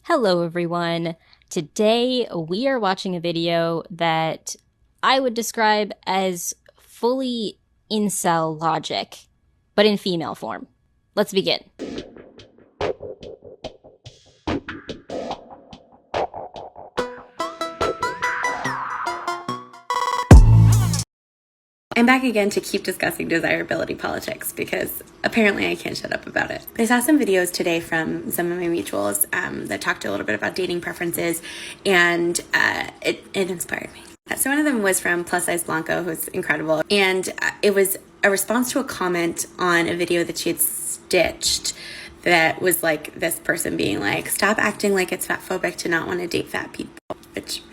Hello everyone. Today we are watching a video that I would describe as fully incel logic, but in female form. Let's begin. I'm back again to keep discussing desirability politics because apparently I can't shut up about it. I saw some videos today from some of my mutuals that talked a little bit about dating preferences, and it inspired me. So one of them was from Plus Size Blanco, who's incredible, and it was a response to a comment on a video that she had stitched that was like this person being like, stop acting like it's fatphobic to not want to date fat people, which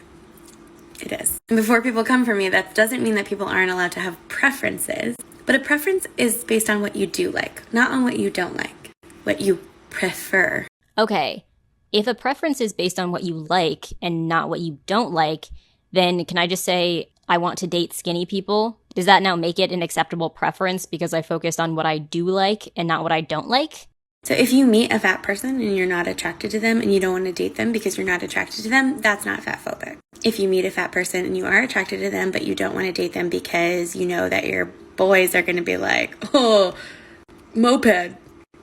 it is. And before people come for me, that doesn't mean that people aren't allowed to have preferences. But a preference is based on what you do like, not on what you don't like, what you prefer. Okay, if a preference is based on what you like and not what you don't like, then can I just say I want to date skinny people? Does that now make it an acceptable preference because I focused on what I do like and not what I don't like? So if you meet a fat person and you're not attracted to them and you don't want to date them because you're not attracted to them, that's not fatphobic. If you meet a fat person and you are attracted to them but you don't want to date them because you know that your boys are going to be like, oh, moped,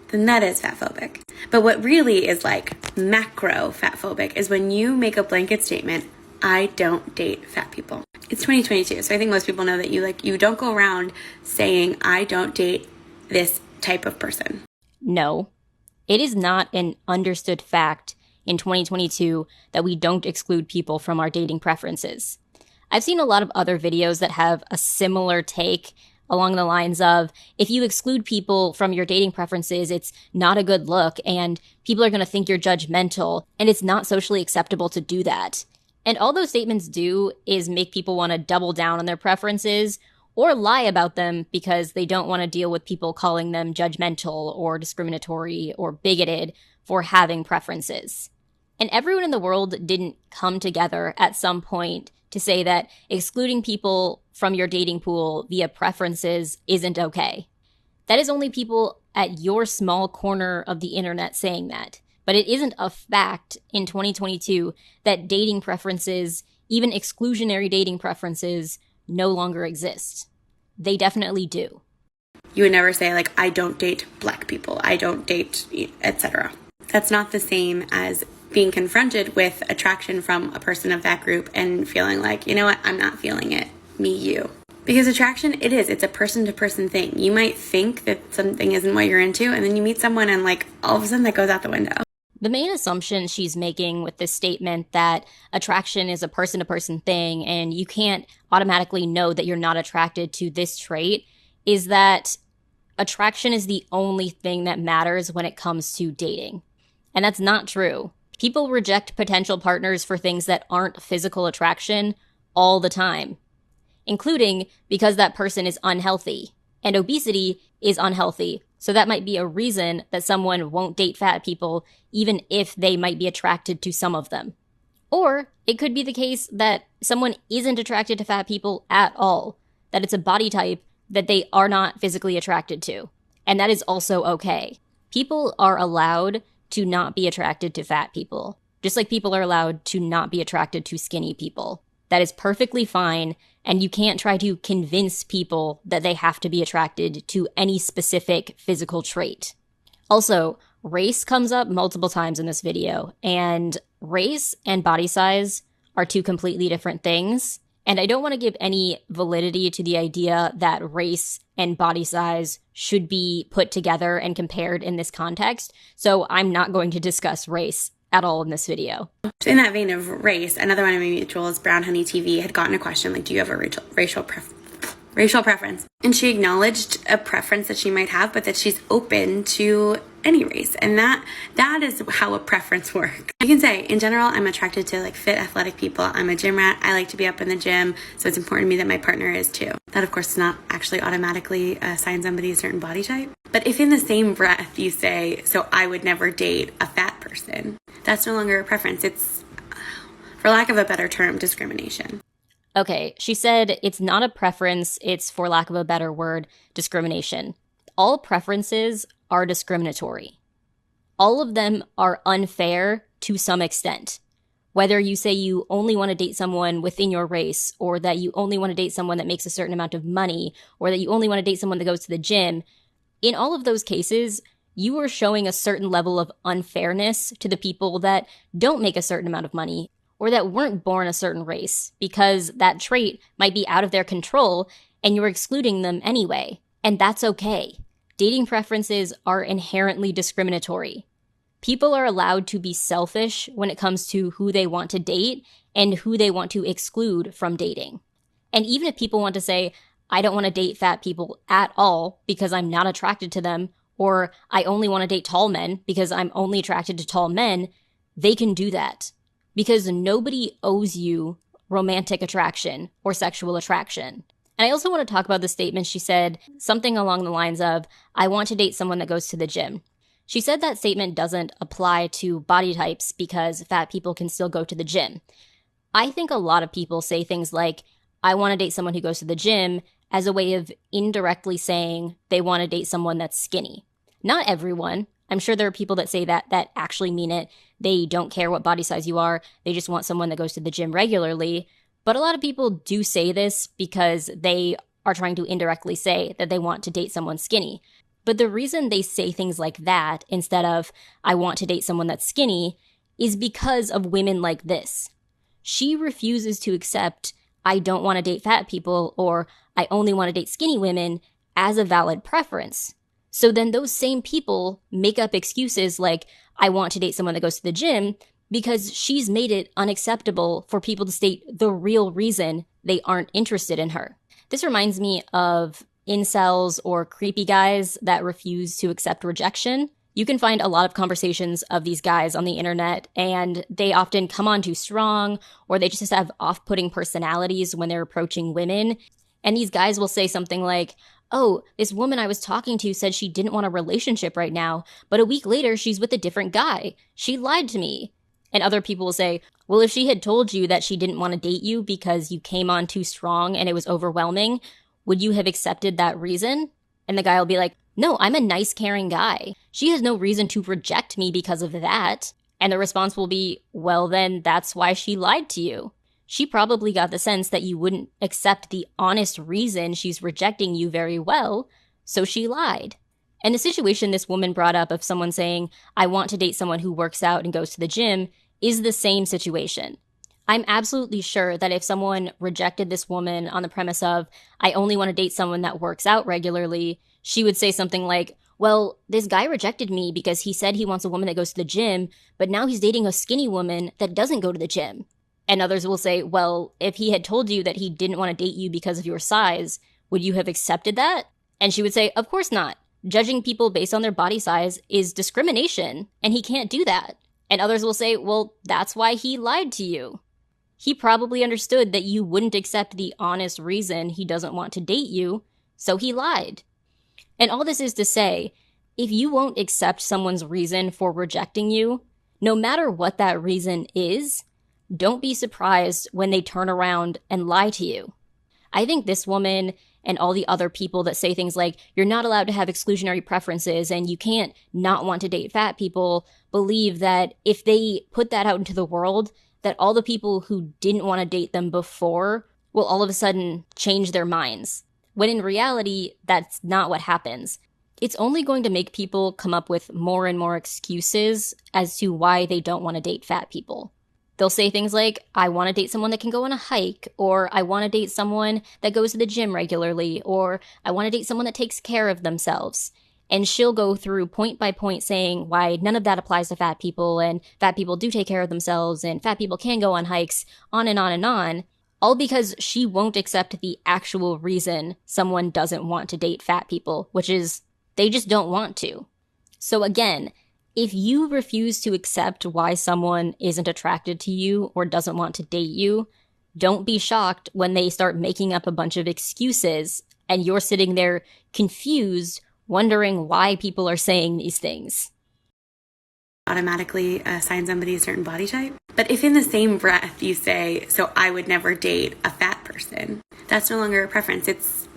then that is fatphobic. But what really is like macro fatphobic is when you make a blanket statement, I don't date fat people. It's 2022, so I think most people know that you don't go around saying I don't date this type of person. No, it is not an understood fact in 2022 that we don't exclude people from our dating preferences. I've seen a lot of other videos that have a similar take along the lines of, if you exclude people from your dating preferences, it's not a good look, and people are going to think you're judgmental, and it's not socially acceptable to do that. And all those statements do is make people want to double down on their preferences or lie about them because they don't want to deal with people calling them judgmental or discriminatory or bigoted for having preferences. And everyone in the world didn't come together at some point to say that excluding people from your dating pool via preferences isn't okay. That is only people at your small corner of the internet saying that. But it isn't a fact in 2022 that dating preferences, even exclusionary dating preferences, no longer exist. They definitely do. You would never say, like, I don't date black people, I don't date, etc. That's not the same as being confronted with attraction from a person of that group and feeling like, you know what, I'm not feeling it, me, you. Because attraction, it's a person-to-person thing. You might think that something isn't what you're into, and then you meet someone and, like, all of a sudden that goes out the window. The main assumption she's making with this statement that attraction is a person-to-person thing and you can't automatically know that you're not attracted to this trait is that attraction is the only thing that matters when it comes to dating. And that's not true. People reject potential partners for things that aren't physical attraction all the time, including because that person is unhealthy. And obesity is unhealthy. So that might be a reason that someone won't date fat people, even if they might be attracted to some of them. Or it could be the case that someone isn't attracted to fat people at all, that it's a body type that they are not physically attracted to. And that is also okay. People are allowed to not be attracted to fat people, just like people are allowed to not be attracted to skinny people. That is perfectly fine, and you can't try to convince people that they have to be attracted to any specific physical trait. Also, race comes up multiple times in this video, and race and body size are two completely different things. And I don't want to give any validity to the idea that race and body size should be put together and compared in this context, so I'm not going to discuss race at all in this video. In that vein of race, another one of my mutuals, Brown Honey TV, had gotten a question like, do you have a racial preference? And she acknowledged a preference that she might have, but that she's open to any race. And that is how a preference works. You can say, in general, I'm attracted to like fit, athletic people. I'm a gym rat. I like to be up in the gym. So it's important to me that my partner is too. That, of course, does not actually automatically assign somebody a certain body type. But if in the same breath you say, so I would never date a fat person, that's no longer a preference. It's, for lack of a better term, discrimination. Okay, she said it's not a preference, it's, for lack of a better word, discrimination. All preferences are discriminatory. All of them are unfair to some extent. Whether you say you only want to date someone within your race, or that you only want to date someone that makes a certain amount of money, or that you only want to date someone that goes to the gym, in all of those cases, you are showing a certain level of unfairness to the people that don't make a certain amount of money, or that weren't born a certain race, because that trait might be out of their control and you're excluding them anyway. And that's okay. Dating preferences are inherently discriminatory. People are allowed to be selfish when it comes to who they want to date and who they want to exclude from dating. And even if people want to say, I don't want to date fat people at all because I'm not attracted to them, or I only want to date tall men because I'm only attracted to tall men, they can do that. Because nobody owes you romantic attraction or sexual attraction. And I also want to talk about the statement she said, something along the lines of, I want to date someone that goes to the gym. She said that statement doesn't apply to body types because fat people can still go to the gym. I think a lot of people say things like, I want to date someone who goes to the gym, as a way of indirectly saying they want to date someone that's skinny. Not everyone. I'm sure there are people that say that actually mean it. They don't care what body size you are. They just want someone that goes to the gym regularly. But a lot of people do say this because they are trying to indirectly say that they want to date someone skinny. But the reason they say things like that instead of, I want to date someone that's skinny, is because of women like this. She refuses to accept, I don't want to date fat people, or I only want to date skinny women, as a valid preference. So then those same people make up excuses like, I want to date someone that goes to the gym, because she's made it unacceptable for people to state the real reason they aren't interested in her. This reminds me of incels or creepy guys that refuse to accept rejection. You can find a lot of conversations of these guys on the internet, and they often come on too strong, or they just have off-putting personalities when they're approaching women. And these guys will say something like, oh, this woman I was talking to said she didn't want a relationship right now, but a week later she's with a different guy. She lied to me. And other people will say, well, if she had told you that she didn't want to date you because you came on too strong and it was overwhelming, would you have accepted that reason? And the guy will be like, no, I'm a nice, caring guy. She has no reason to reject me because of that. And the response will be, well, then that's why she lied to you. She probably got the sense that you wouldn't accept the honest reason she's rejecting you very well, so she lied. And the situation this woman brought up of someone saying, I want to date someone who works out and goes to the gym, is the same situation. I'm absolutely sure that if someone rejected this woman on the premise of, I only want to date someone that works out regularly, she would say something like, well, this guy rejected me because he said he wants a woman that goes to the gym, but now he's dating a skinny woman that doesn't go to the gym. And others will say, well, if he had told you that he didn't want to date you because of your size, would you have accepted that? And she would say, of course not. Judging people based on their body size is discrimination, and he can't do that. And others will say, well, that's why he lied to you. He probably understood that you wouldn't accept the honest reason he doesn't want to date you, so he lied. And all this is to say, if you won't accept someone's reason for rejecting you, no matter what that reason is, don't be surprised when they turn around and lie to you. I think this woman and all the other people that say things like, you're not allowed to have exclusionary preferences and you can't not want to date fat people, believe that if they put that out into the world, that all the people who didn't want to date them before will all of a sudden change their minds. When in reality, that's not what happens. It's only going to make people come up with more and more excuses as to why they don't want to date fat people. They'll say things like, I want to date someone that can go on a hike, or I want to date someone that goes to the gym regularly, or I want to date someone that takes care of themselves. And she'll go through point by point saying why none of that applies to fat people, and fat people do take care of themselves, and fat people can go on hikes, on and on and on, all because she won't accept the actual reason someone doesn't want to date fat people, which is they just don't want to. So again, if you refuse to accept why someone isn't attracted to you or doesn't want to date you, don't be shocked when they start making up a bunch of excuses and you're sitting there confused, wondering why people are saying these things. Automatically assign somebody a certain body type. But if in the same breath you say, so I would never date a fat person, that's no longer a preference. It's,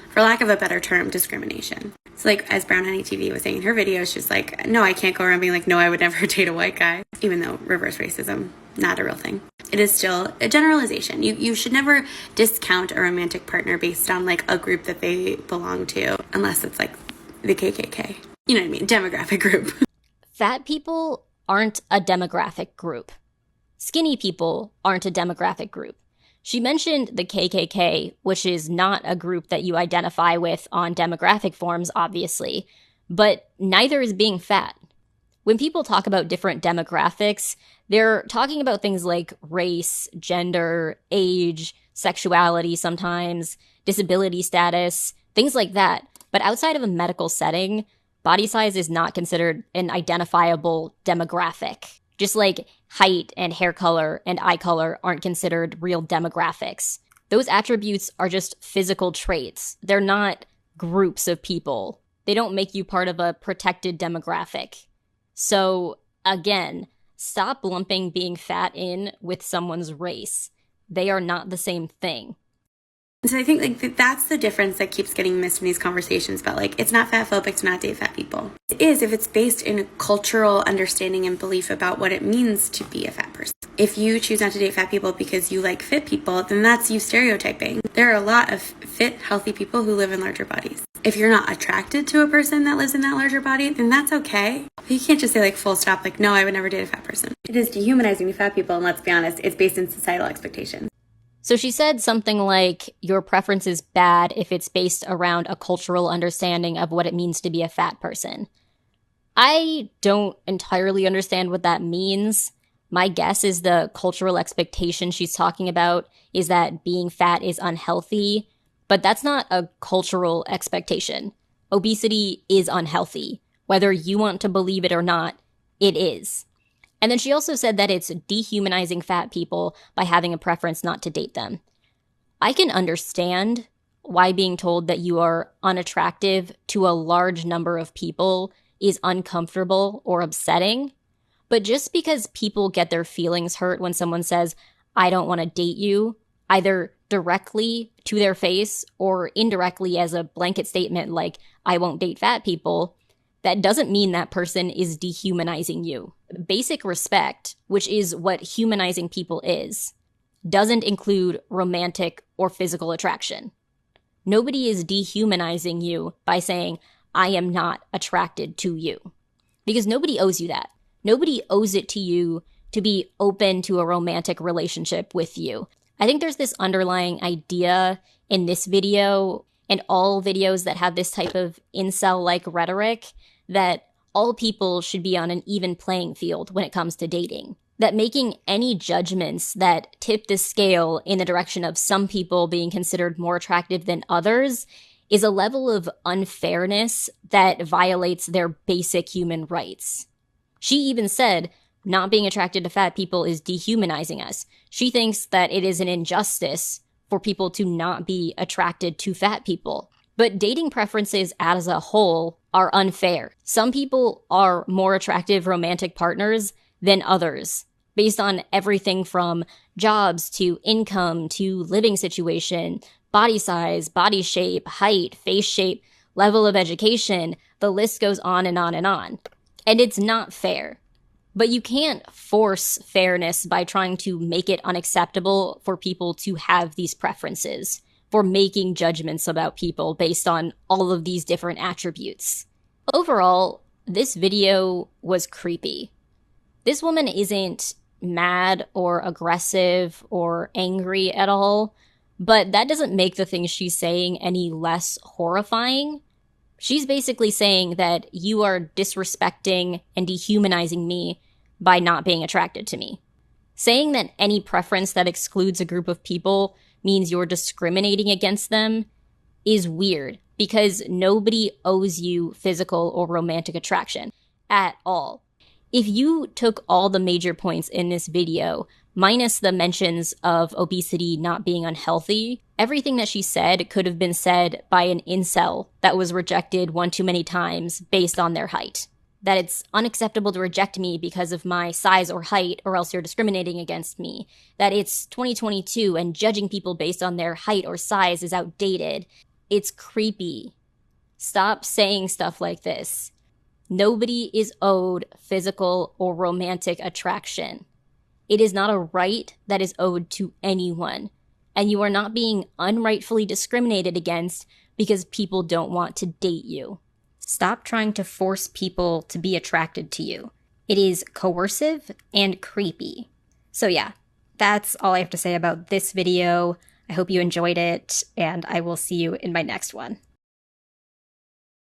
for lack of a better term, discrimination. So like as Brown Honey TV was saying in her video, she's like, no, I can't go around being like, no, I would never date a white guy, even though reverse racism, not a real thing. It is still a generalization. You should never discount a romantic partner based on like a group that they belong to, unless it's like the KKK. You know what I mean? Demographic group. Fat people aren't a demographic group. Skinny people aren't a demographic group. She mentioned the KKK, which is not a group that you identify with on demographic forms, obviously, but neither is being fat. When people talk about different demographics, they're talking about things like race, gender, age, sexuality sometimes, disability status, things like that. But outside of a medical setting, body size is not considered an identifiable demographic. Just like height and hair color and eye color aren't considered real demographics. Those attributes are just physical traits. They're not groups of people. They don't make you part of a protected demographic. So, again, stop lumping being fat in with someone's race. They are not the same thing. So I think like that's the difference that keeps getting missed in these conversations about like, it's not fatphobic to not date fat people. It is if it's based in a cultural understanding and belief about what it means to be a fat person. If you choose not to date fat people because you like fit people, then that's you stereotyping. There are a lot of fit, healthy people who live in larger bodies. If you're not attracted to a person that lives in that larger body, then that's okay. But you can't just say like full stop, like, no, I would never date a fat person. It is dehumanizing to fat people, and let's be honest, it's based in societal expectations. So she said something like, your preference is bad if it's based around a cultural understanding of what it means to be a fat person. I don't entirely understand what that means. My guess is the cultural expectation she's talking about is that being fat is unhealthy, but that's not a cultural expectation. Obesity is unhealthy. Whether you want to believe it or not, it is. And then she also said that it's dehumanizing fat people by having a preference not to date them. I can understand why being told that you are unattractive to a large number of people is uncomfortable or upsetting, but just because people get their feelings hurt when someone says, I don't want to date you, either directly to their face or indirectly as a blanket statement like, I won't date fat people, that doesn't mean that person is dehumanizing you. Basic respect, which is what humanizing people is, doesn't include romantic or physical attraction. Nobody is dehumanizing you by saying, I am not attracted to you. Because nobody owes you that. Nobody owes it to you to be open to a romantic relationship with you. I think there's this underlying idea in this video and all videos that have this type of incel-like rhetoric that all people should be on an even playing field when it comes to dating. That making any judgments that tip the scale in the direction of some people being considered more attractive than others is a level of unfairness that violates their basic human rights. She even said, not being attracted to fat people is dehumanizing us. She thinks that it is an injustice for people to not be attracted to fat people. But dating preferences as a whole are unfair. Some people are more attractive romantic partners than others, based on everything from jobs to income to living situation, body size, body shape, height, face shape, level of education. The list goes on and on and on. And it's not fair. But you can't force fairness by trying to make it unacceptable for people to have these preferences, for making judgments about people based on all of these different attributes. Overall, this video was creepy. This woman isn't mad or aggressive or angry at all, but that doesn't make the things she's saying any less horrifying. She's basically saying that you are disrespecting and dehumanizing me by not being attracted to me. Saying that any preference that excludes a group of people means you're discriminating against them is weird because nobody owes you physical or romantic attraction at all. If you took all the major points in this video, minus the mentions of obesity not being unhealthy, everything that she said could have been said by an incel that was rejected one too many times based on their height. That it's unacceptable to reject me because of my size or height, or else you're discriminating against me. That it's 2022 and judging people based on their height or size is outdated. It's creepy. Stop saying stuff like this. Nobody is owed physical or romantic attraction. It is not a right that is owed to anyone, and you are not being unrightfully discriminated against because people don't want to date you. Stop trying to force people to be attracted to you. It is coercive and creepy. So yeah, that's all I have to say about this video. I hope you enjoyed it, and I will see you in my next one.